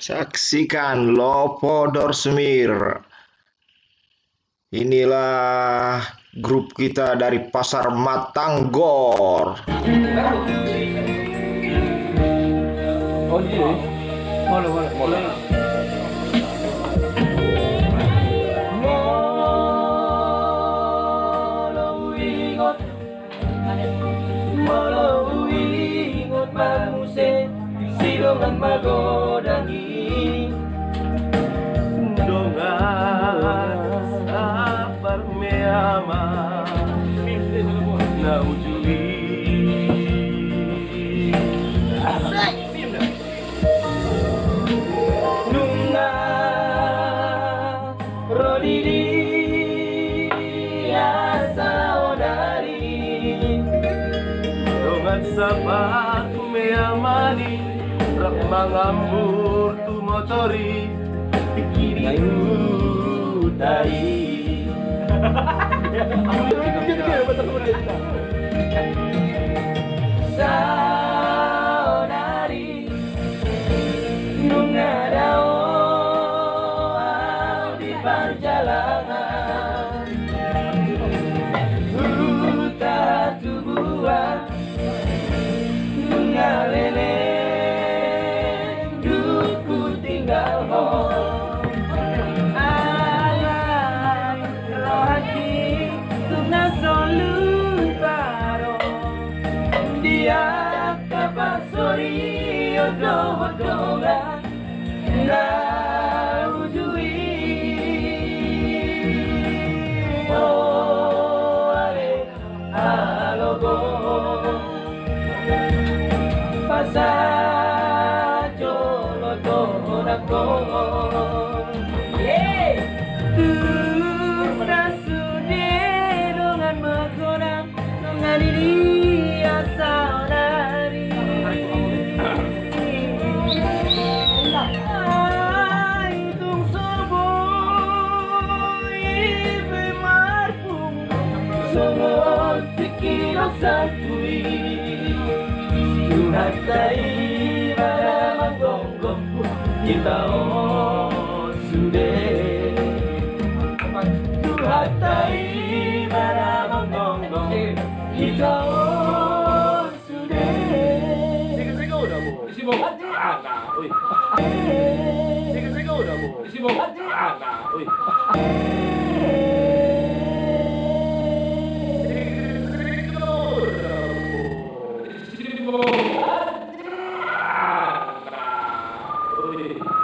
Saksikan Lopodor Semir. Inilah grup kita dari Pasar Matanggor. Oh iya, boleh. Walau ingot manguse silongan magodangi dongan sabar meama na ujui nunga rodidi asa odari dongan sabar meamani rak mangambur tu motori pikiriku dari saudari nungadao di perjalanan huta tubuhan nungalele duku tinggal Doa na ujui oh ale alogo pasajo lo tonako yeah tu sasude dengan menggoda dengan diri saudari Songol pikiran sakui Tuhatai bara manggonggong kita sude Tuhatai bara manggonggong kita sude Sige udah mo isi mo uy Sige udah mo isi mo uy Oh,